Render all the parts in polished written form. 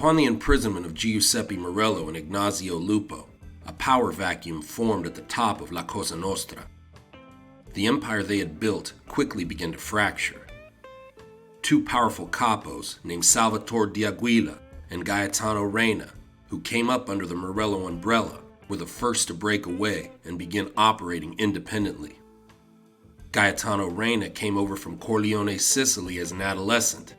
Upon the imprisonment of Giuseppe Morello and Ignazio Lupo, a power vacuum formed at the top of La Cosa Nostra. The empire they had built quickly began to fracture. Two powerful capos named Salvatore D'Aguila and Gaetano Reina, who came up under the Morello umbrella, were the first to break away and begin operating independently. Gaetano Reina came over from Corleone, Sicily as an adolescent.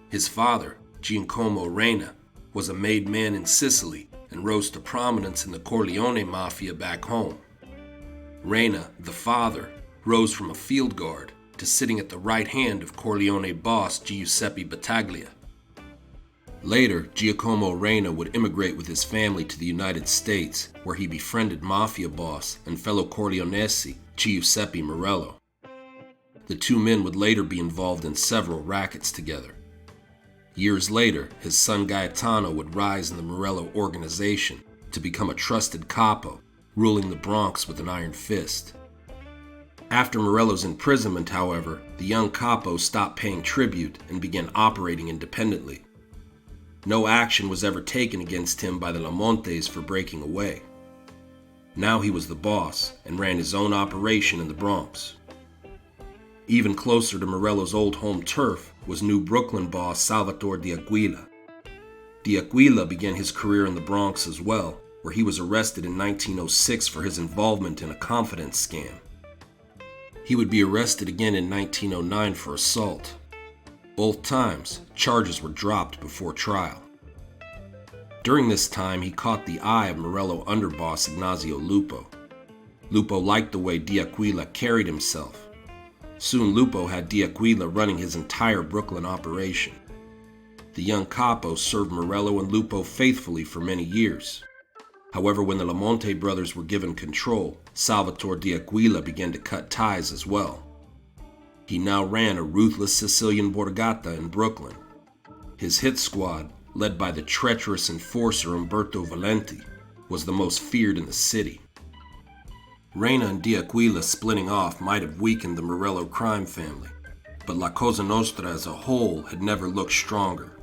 His father, Giacomo Reina, was a made man in Sicily and rose to prominence in the Corleone Mafia back home. Reina, the father, rose from a field guard to sitting at the right hand of Corleone boss Giuseppe Battaglia. Later, Giacomo Reina would immigrate with his family to the United States, where he befriended mafia boss and fellow Corleonese Giuseppe Morello. The two men would later be involved in several rackets together. Years later, his son Gaetano would rise in the Morello organization to become a trusted capo, ruling the Bronx with an iron fist. After Morello's imprisonment, however, the young capo stopped paying tribute and began operating independently. No action was ever taken against him by the Lamontes for breaking away. Now he was the boss and ran his own operation in the Bronx. Even closer to Morello's old home turf was New Brooklyn boss Salvatore D'Aguila. D'Aguila began his career in the Bronx as well, where he was arrested in 1906 for his involvement in a confidence scam. He would be arrested again in 1909 for assault. Both times, charges were dropped before trial. During this time, he caught the eye of Morello underboss Ignazio Lupo. Lupo liked the way D'Aguila carried himself. Soon Lupo had D'Aguila running his entire Brooklyn operation. The young capo served Morello and Lupo faithfully for many years. However, when the Lamonte brothers were given control, Salvatore D'Aguila began to cut ties as well. He now ran a ruthless Sicilian borgata in Brooklyn. His hit squad, led by the treacherous enforcer Umberto Valenti, was the most feared in the city. Reina and D'Aguila splitting off might have weakened the Morello crime family, but La Cosa Nostra as a whole had never looked stronger.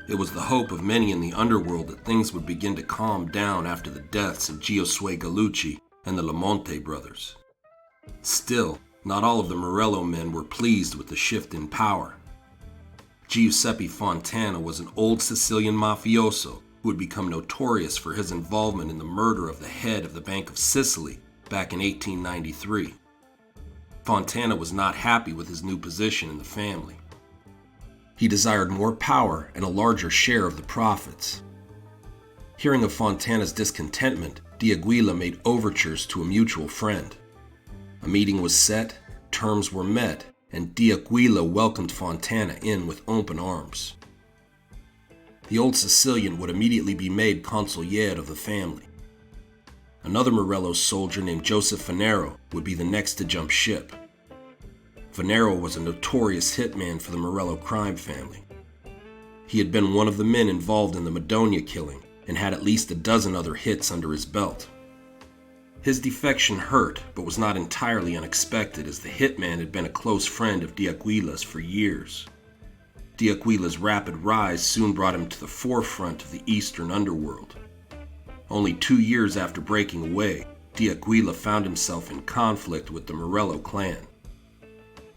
It was the hope of many in the underworld that things would begin to calm down after the deaths of Giosuè Gallucci and the Lamonte brothers. Still, not all of the Morello men were pleased with the shift in power. Giuseppe Fontana was an old Sicilian mafioso who had become notorious for his involvement in the murder of the head of the Bank of Sicily back in 1893. Fontana was not happy with his new position in the family. He desired more power and a larger share of the profits. Hearing of Fontana's discontentment, D'Aguila made overtures to a mutual friend. A meeting was set, terms were met, and D'Aguila welcomed Fontana in with open arms. The old Sicilian would immediately be made consigliere of the family. Another Morello soldier named Joseph Fanero would be the next to jump ship. Fanero was a notorious hitman for the Morello crime family. He had been one of the men involved in the Madonia killing and had at least a dozen other hits under his belt. His defection hurt, but was not entirely unexpected, as the hitman had been a close friend of D'Aguila's for years. D'Aguila's rapid rise soon brought him to the forefront of the Eastern underworld. Only 2 years after breaking away, D'Aguila found himself in conflict with the Morello clan.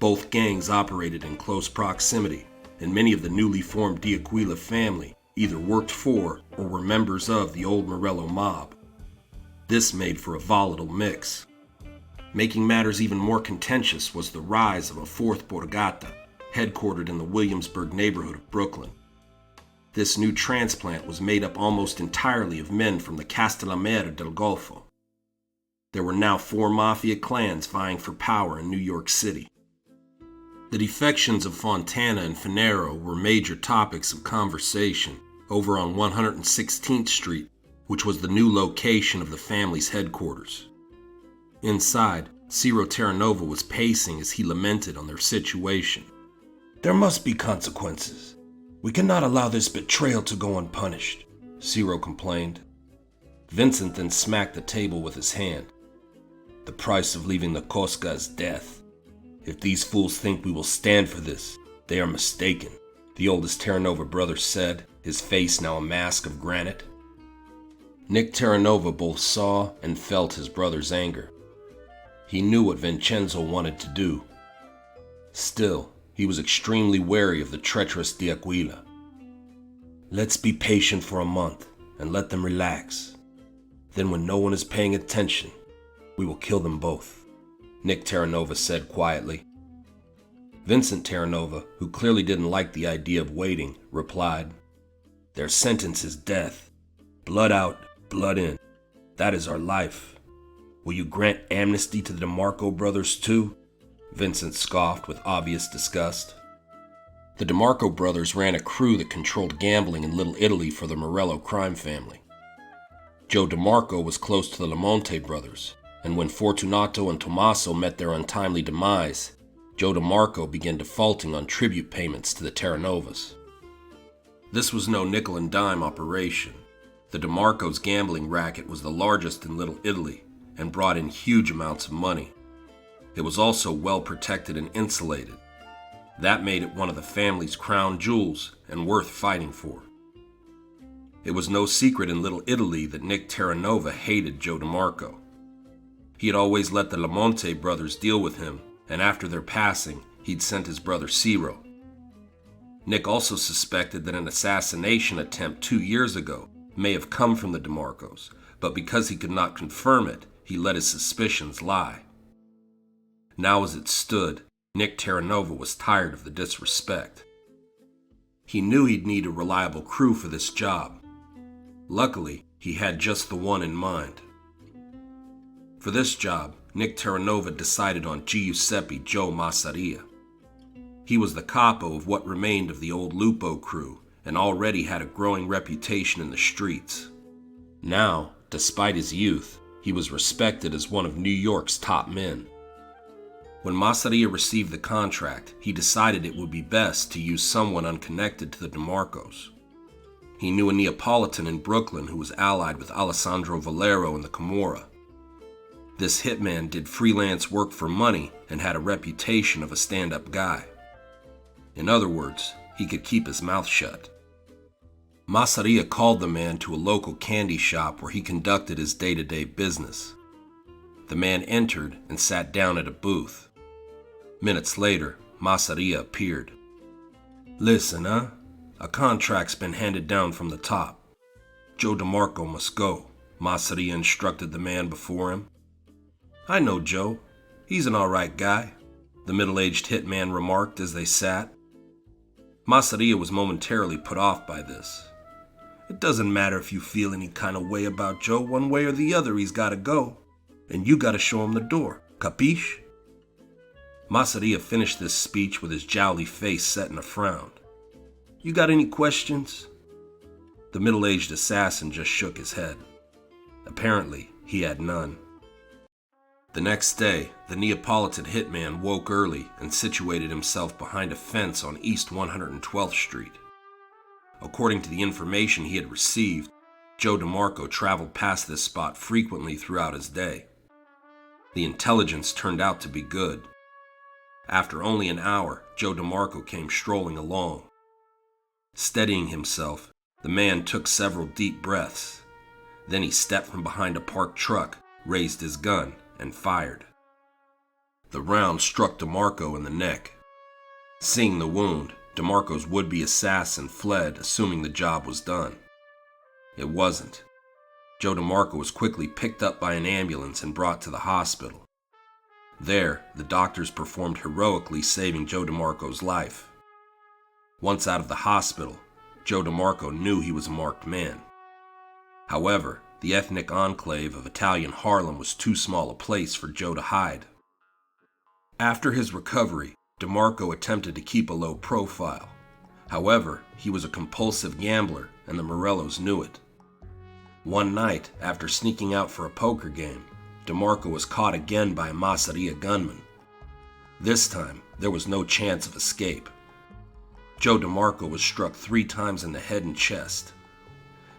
Both gangs operated in close proximity, and many of the newly formed D'Aguila family either worked for or were members of the old Morello mob. This made for a volatile mix. Making matters even more contentious was the rise of a fourth borgata, headquartered in the Williamsburg neighborhood of Brooklyn. This new transplant was made up almost entirely of men from the Castellamare del Golfo. There were now 4 mafia clans vying for power in New York City. The defections of Fontana and Fanero were major topics of conversation over on 116th Street, which was the new location of the family's headquarters. Inside, Ciro Terranova was pacing as he lamented on their situation. "There must be consequences. We cannot allow this betrayal to go unpunished," Ciro complained. Vincent then smacked the table with his hand. "The price of leaving the Cosca is death. If these fools think we will stand for this, they are mistaken," the oldest Terranova brother said, his face now a mask of granite. Nick Terranova both saw and felt his brother's anger. He knew what Vincenzo wanted to do. Still, he was extremely wary of the treacherous D'Aquila. Let's be patient for a month and let them relax. Then when no one is paying attention, we will kill them both, Nick Terranova said quietly. Vincent Terranova, who clearly didn't like the idea of waiting, replied, Their sentence is death. Blood out, blood in. That is our life. Will you grant amnesty to the DeMarco brothers too? Vincent scoffed with obvious disgust. The DeMarco brothers ran a crew that controlled gambling in Little Italy for the Morello crime family. Joe DeMarco was close to the Lamonte brothers, and when Fortunato and Tommaso met their untimely demise, Joe DeMarco began defaulting on tribute payments to the Terranovas. This was no nickel and dime operation. The DeMarcos' gambling racket was the largest in Little Italy and brought in huge amounts of money. It was also well protected and insulated. That made it one of the family's crown jewels and worth fighting for. It was no secret in Little Italy that Nick Terranova hated Joe DeMarco. He had always let the Lamonte brothers deal with him, and after their passing, he'd sent his brother Ciro. Nick also suspected that an assassination attempt 2 years ago may have come from the DeMarcos, but because he could not confirm it, he let his suspicions lie. Now as it stood, Nick Terranova was tired of the disrespect. He knew he'd need a reliable crew for this job. Luckily, he had just the one in mind. For this job, Nick Terranova decided on Giuseppe Joe Massaria. He was the capo of what remained of the old Lupo crew and already had a growing reputation in the streets. Now, despite his youth, he was respected as one of New York's top men. When Massaria received the contract, he decided it would be best to use someone unconnected to the DeMarcos. He knew a Neapolitan in Brooklyn who was allied with Alessandro Valero in the Camorra. This hitman did freelance work for money and had a reputation of a stand-up guy. In other words, he could keep his mouth shut. Massaria called the man to a local candy shop where he conducted his day-to-day business. The man entered and sat down at a booth. Minutes later, Massaria appeared. Listen, a contract's been handed down from the top. Joe DeMarco must go, Massaria instructed the man before him. I know Joe. He's an all right guy, the middle-aged hitman remarked as they sat. Massaria was momentarily put off by this. It doesn't matter if you feel any kind of way about Joe, one way or the other, he's gotta go. And you gotta show him the door, capiche? Massaria finished this speech with his jowly face set in a frown. You got any questions? The middle-aged assassin just shook his head. Apparently, he had none. The next day, the Neapolitan hitman woke early and situated himself behind a fence on East 112th Street. According to the information he had received, Joe DeMarco traveled past this spot frequently throughout his day. The intelligence turned out to be good. After only an hour, Joe DeMarco came strolling along. Steadying himself, the man took several deep breaths. Then he stepped from behind a parked truck, raised his gun, and fired. The round struck DeMarco in the neck. Seeing the wound, DeMarco's would-be assassin fled, assuming the job was done. It wasn't. Joe DeMarco was quickly picked up by an ambulance and brought to the hospital. There, the doctors performed heroically, saving Joe DeMarco's life. Once out of the hospital, Joe DeMarco knew he was a marked man. However, the ethnic enclave of Italian Harlem was too small a place for Joe to hide. After his recovery, DeMarco attempted to keep a low profile. However, he was a compulsive gambler, and the Morellos knew it. One night, after sneaking out for a poker game, DeMarco was caught again by a Massaria gunman. This time, there was no chance of escape. Joe DeMarco was struck 3 times in the head and chest.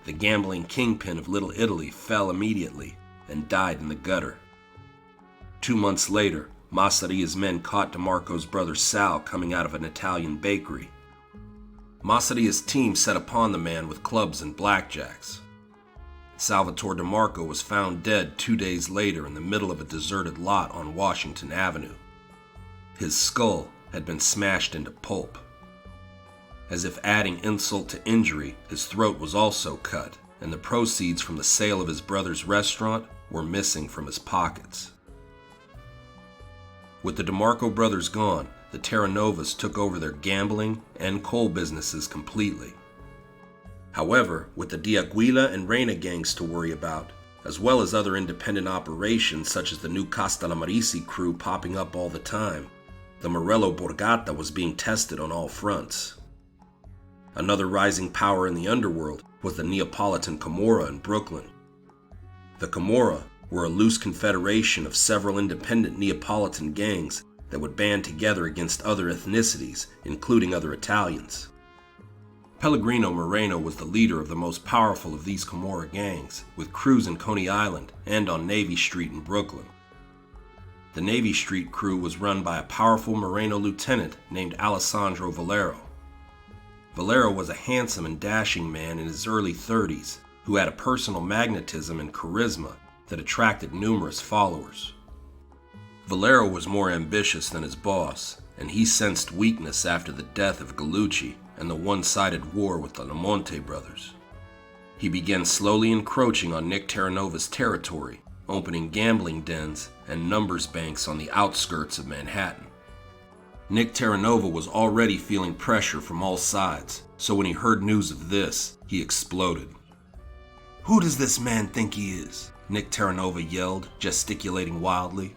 The gambling kingpin of Little Italy fell immediately and died in the gutter. 2 months later, Massaria's men caught DeMarco's brother Sal coming out of an Italian bakery. Massaria's team set upon the man with clubs and blackjacks. Salvatore DeMarco was found dead 2 days later in the middle of a deserted lot on Washington Avenue. His skull had been smashed into pulp. As if adding insult to injury, his throat was also cut, and the proceeds from the sale of his brother's restaurant were missing from his pockets. With the DeMarco brothers gone, the Terranovas took over their gambling and coal businesses completely. However, with the D'Aguila and Reina gangs to worry about, as well as other independent operations such as the new Castellamarisi crew popping up all the time, the Morello Borgata was being tested on all fronts. Another rising power in the underworld was the Neapolitan Camorra in Brooklyn. The Camorra were a loose confederation of several independent Neapolitan gangs that would band together against other ethnicities, including other Italians. Pellegrino Moreno was the leader of the most powerful of these Camorra gangs, with crews in Coney Island and on Navy Street in Brooklyn. The Navy Street crew was run by a powerful Moreno lieutenant named Alessandro Valero. Valero was a handsome and dashing man in his early 30s who had a personal magnetism and charisma that attracted numerous followers. Valero was more ambitious than his boss, and he sensed weakness after the death of Gallucci and the one-sided war with the Lamonte brothers. He began slowly encroaching on Nick Terranova's territory, opening gambling dens and numbers banks on the outskirts of Manhattan. Nick Terranova was already feeling pressure from all sides, so when he heard news of this, he exploded. "Who does this man think he is?" Nick Terranova yelled, gesticulating wildly.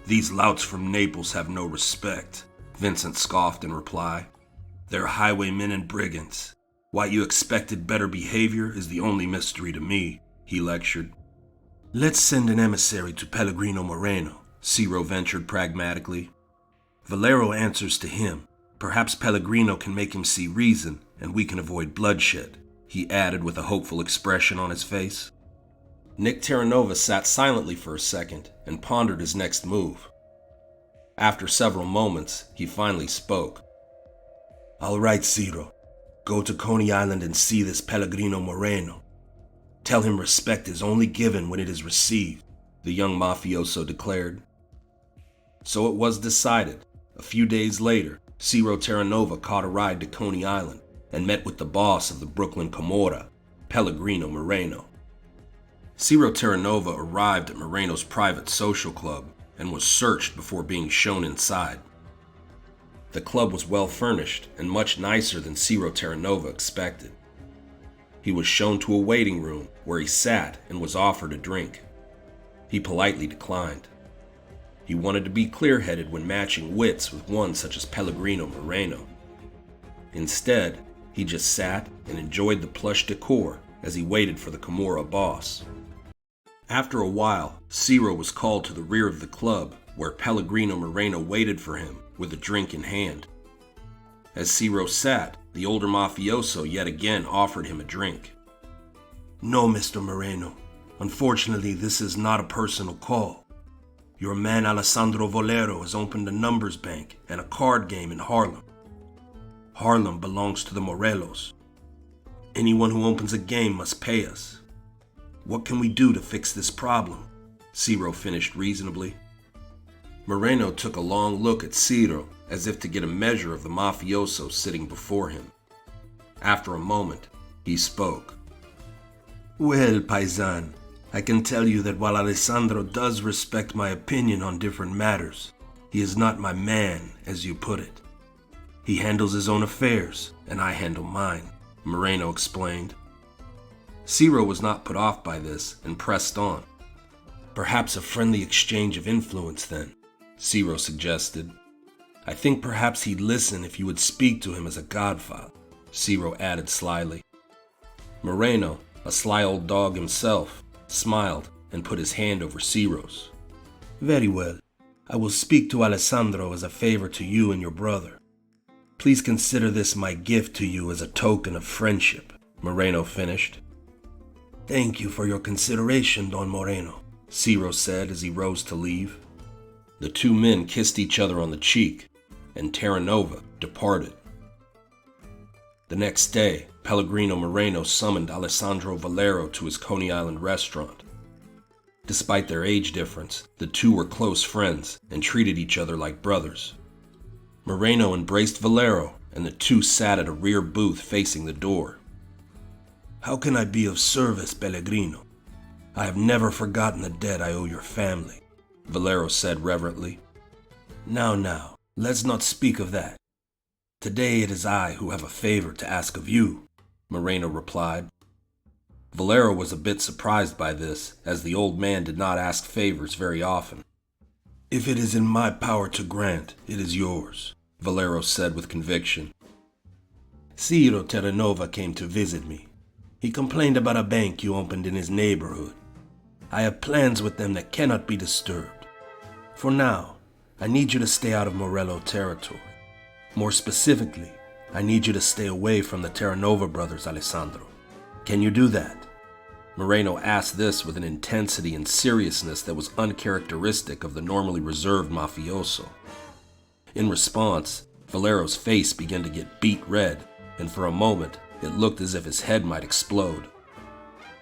"These louts from Naples have no respect," Vincent scoffed in reply. "They're highwaymen and brigands. Why you expected better behavior is the only mystery to me," he lectured. "Let's send an emissary to Pellegrino Moreno," Ciro ventured pragmatically. "Valero answers to him. Perhaps Pellegrino can make him see reason, and we can avoid bloodshed," he added with a hopeful expression on his face. Nick Terranova sat silently for a second and pondered his next move. After several moments, he finally spoke. "All right, Ciro. Go to Coney Island and see this Pellegrino Moreno. Tell him respect is only given when it is received," the young mafioso declared. So it was decided. A few days later, Ciro Terranova caught a ride to Coney Island and met with the boss of the Brooklyn Camorra, Pellegrino Moreno. Ciro Terranova arrived at Moreno's private social club and was searched before being shown inside. The club was well furnished and much nicer than Ciro Terranova expected. He was shown to a waiting room where he sat and was offered a drink. He politely declined. He wanted to be clear-headed when matching wits with one such as Pellegrino Moreno. Instead, he just sat and enjoyed the plush decor as he waited for the Camorra boss. After a while, Ciro was called to the rear of the club where Pellegrino Moreno waited for him with a drink in hand. As Ciro sat, the older mafioso yet again offered him a drink. "No, Mr. Moreno. Unfortunately, this is not a personal call. Your man Alessandro Valero has opened a numbers bank and a card game in Harlem. Harlem belongs to the Morellos. Anyone who opens a game must pay us. What can we do to fix this problem?" Ciro finished reasonably. Moreno took a long look at Ciro as if to get a measure of the mafioso sitting before him. After a moment, he spoke. "Well, paisan, I can tell you that while Alessandro does respect my opinion on different matters, he is not my man, as you put it. He handles his own affairs, and I handle mine," Moreno explained. Ciro was not put off by this and pressed on. "Perhaps a friendly exchange of influence, then," Ciro suggested. "I think perhaps he'd listen if you would speak to him as a godfather," Ciro added slyly. Moreno, a sly old dog himself, smiled and put his hand over Ciro's. "Very well. I will speak to Alessandro as a favor to you and your brother. Please consider this my gift to you as a token of friendship," Moreno finished. "Thank you for your consideration, Don Moreno," Ciro said as he rose to leave. The two men kissed each other on the cheek, and Terranova departed. The next day, Pellegrino Moreno summoned Alessandro Valero to his Coney Island restaurant. Despite their age difference, the two were close friends and treated each other like brothers. Moreno embraced Valero, and the two sat at a rear booth facing the door. "How can I be of service, Pellegrino? I have never forgotten the debt I owe your family," Valero said reverently. Now, let's not speak of that. Today it is I who have a favor to ask of you," Moreno replied. Valero was a bit surprised by this, as the old man did not ask favors very often. "If it is in my power to grant, it is yours," Valero said with conviction. "Ciro Terranova came to visit me. He complained about a bank you opened in his neighborhood. I have plans with them that cannot be disturbed. For now, I need you to stay out of Morello territory. More specifically, I need you to stay away from the Terranova brothers, Alessandro. Can you do that?" Moreno asked this with an intensity and seriousness that was uncharacteristic of the normally reserved mafioso. In response, Valero's face began to get beet red, and for a moment, it looked as if his head might explode.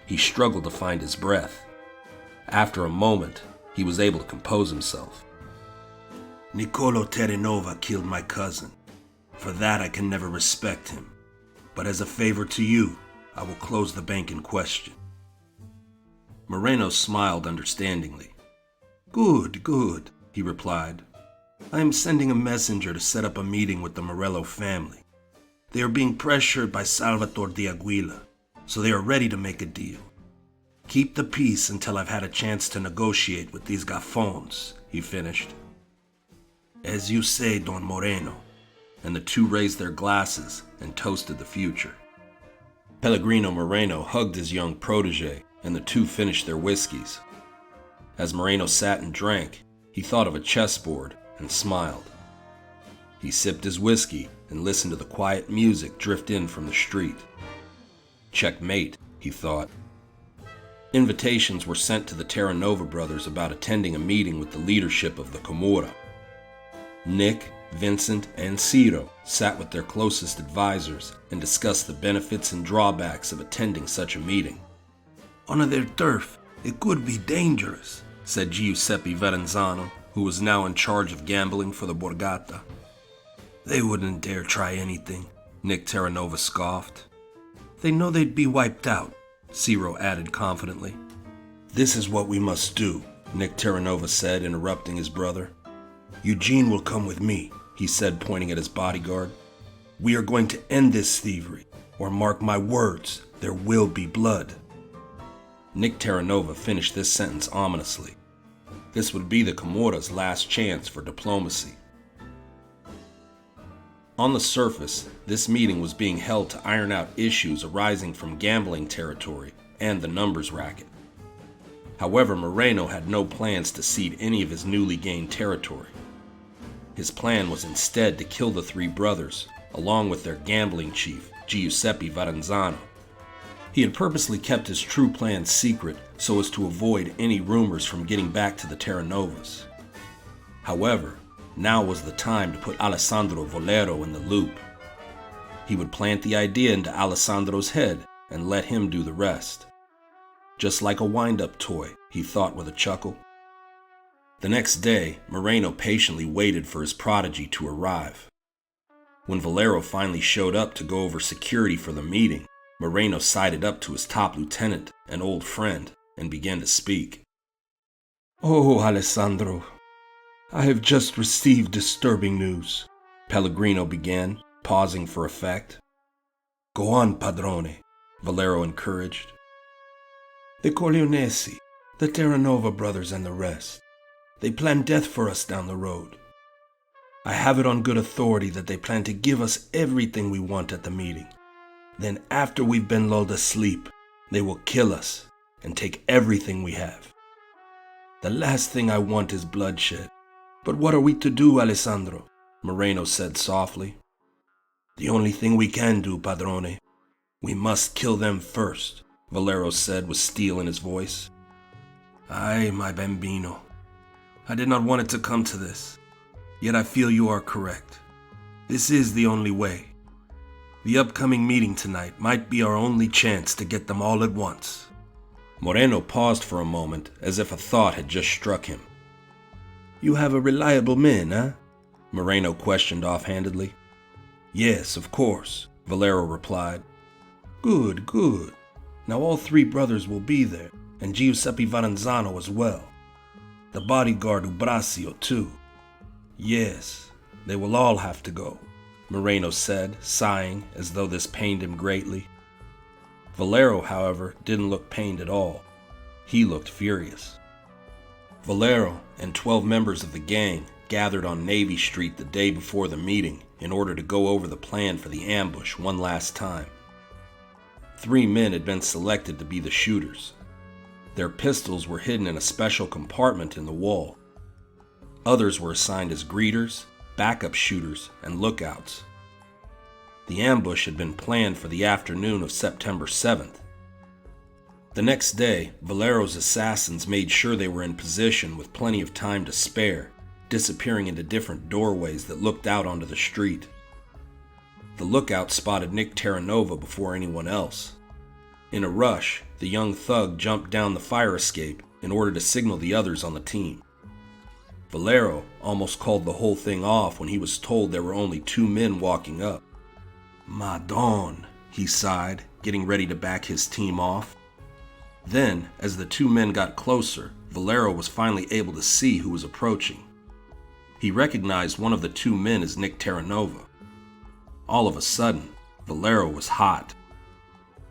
He struggled to find his breath. After a moment, he was able to compose himself. "Niccolo Terranova killed my cousin. For that I can never respect him. But as a favor to you, I will close the bank in question." Moreno smiled understandingly. Good, he replied. "I am sending a messenger to set up a meeting with the Morello family. They are being pressured by Salvatore de Aguila, so they are ready to make a deal. Keep the peace until I've had a chance to negotiate with these gaffons," he finished. "As you say, Don Moreno," and the two raised their glasses and toasted the future. Pellegrino Moreno hugged his young protege, and the two finished their whiskeys. As Moreno sat and drank, he thought of a chessboard and smiled. He sipped his whiskey and listened to the quiet music drift in from the street. Checkmate, he thought. Invitations were sent to the Terranova brothers about attending a meeting with the leadership of the Camorra. Nick, Vincent, and Ciro sat with their closest advisors and discussed the benefits and drawbacks of attending such a meeting. "On their turf, it could be dangerous," said Giuseppe Verenzano, who was now in charge of gambling for the Borgata. "They wouldn't dare try anything," Nick Terranova scoffed. "They know they'd be wiped out," Ciro added confidently. "This is what we must do," Nick Terranova said, interrupting his brother. "Eugene will come with me," he said, pointing at his bodyguard. "We are going to end this thievery, or mark my words, there will be blood." Nick Terranova finished this sentence ominously. This would be the Camorra's last chance for diplomacy. On the surface, this meeting was being held to iron out issues arising from gambling territory and the numbers racket. However, Moreno had no plans to cede any of his newly gained territory. His plan was instead to kill the three brothers, along with their gambling chief, Giuseppe Verenzano. He had purposely kept his true plan secret so as to avoid any rumors from getting back to the Terranovas. However, now was the time to put Alessandro Valero in the loop. He would plant the idea into Alessandro's head and let him do the rest. Just like a wind-up toy, he thought with a chuckle. The next day, Moreno patiently waited for his prodigy to arrive. When Valero finally showed up to go over security for the meeting, Moreno sided up to his top lieutenant, an old friend, and began to speak. "Oh, Alessandro, I have just received disturbing news," Pellegrino began, pausing for effect. "Go on, Padrone," Valero encouraged. "The Corleonesi, the Terranova brothers and the rest, they plan death for us down the road. I have it on good authority that they plan to give us everything we want at the meeting. Then after we've been lulled asleep, they will kill us and take everything we have. The last thing I want is bloodshed. But what are we to do, Alessandro?" Moreno said softly. "The only thing we can do, Padrone. We must kill them first," Valero said with steel in his voice. "Ay, my bambino. I did not want it to come to this. Yet I feel you are correct. This is the only way. The upcoming meeting tonight might be our only chance to get them all at once." Moreno paused for a moment as if a thought had just struck him. "You have a reliable men, eh?" Moreno questioned offhandedly. "Yes, of course," Valero replied. "Good, good. Now all three brothers will be there, and Giuseppe Varanzano as well. The bodyguard Ubrasio, too. Yes, they will all have to go," Moreno said, sighing as though this pained him greatly. Valero, however, didn't look pained at all. He looked furious. Valero and 12 members of the gang gathered on Navy Street the day before the meeting in order to go over the plan for the ambush one last time. 3 men had been selected to be the shooters. Their pistols were hidden in a special compartment in the wall. Others were assigned as greeters, backup shooters, and lookouts. The ambush had been planned for the afternoon of September 7th. The next day, Valero's assassins made sure they were in position with plenty of time to spare, disappearing into different doorways that looked out onto the street. The lookout spotted Nick Terranova before anyone else. In a rush, the young thug jumped down the fire escape in order to signal the others on the team. Valero almost called the whole thing off when he was told there were only 2 men walking up. "Madon," he sighed, getting ready to back his team off. Then, as the 2 men got closer, Valero was finally able to see who was approaching. He recognized one of the 2 men as Nick Terranova. All of a sudden, Valero was hot.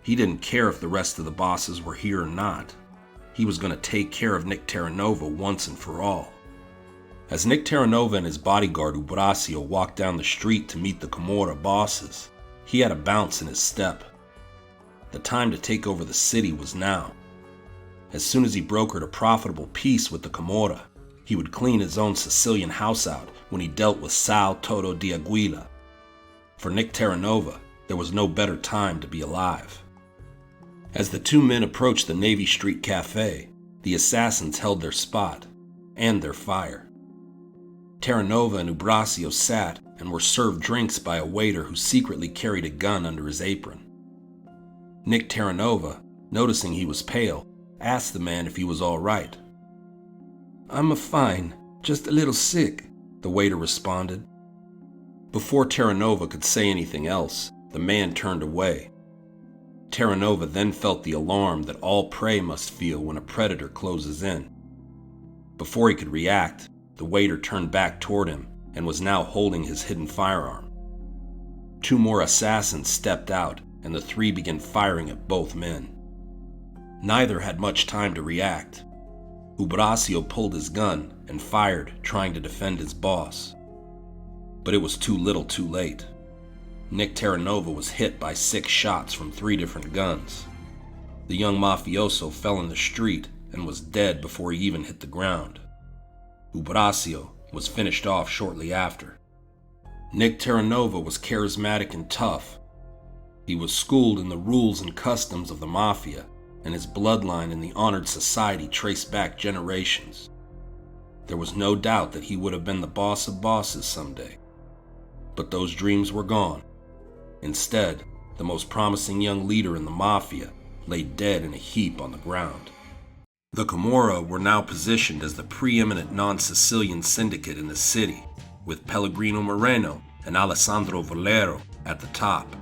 He didn't care if the rest of the bosses were here or not. He was going to take care of Nick Terranova once and for all. As Nick Terranova and his bodyguard Ubrasio walked down the street to meet the Camorra bosses, he had a bounce in his step. The time to take over the city was now. As soon as he brokered a profitable peace with the Camorra, he would clean his own Sicilian house out when he dealt with Sal Toto d'Aguila. For Nick Terranova, there was no better time to be alive. As the 2 men approached the Navy Street Cafe, the assassins held their spot and their fire. Terranova and Ubrasio sat and were served drinks by a waiter who secretly carried a gun under his apron. Nick Terranova, noticing he was pale, asked the man if he was all right. "I'm fine, just a little sick," the waiter responded. Before Terranova could say anything else, the man turned away. Terranova then felt the alarm that all prey must feel when a predator closes in. Before he could react, the waiter turned back toward him and was now holding his hidden firearm. 2 more assassins stepped out, and the 3 began firing at both men. Neither had much time to react. Ubrasio pulled his gun and fired, trying to defend his boss. But it was too little too late. Nick Terranova was hit by 6 shots from 3 different guns. The young mafioso fell in the street and was dead before he even hit the ground. Ubrasio was finished off shortly after. Nick Terranova was charismatic and tough. He was schooled in the rules and customs of the Mafia, and his bloodline in the honored society traced back generations. There was no doubt that he would have been the boss of bosses someday. But those dreams were gone. Instead, the most promising young leader in the Mafia lay dead in a heap on the ground. The Camorra were now positioned as the preeminent non-Sicilian syndicate in the city, with Pellegrino Moreno and Alessandro Valero at the top.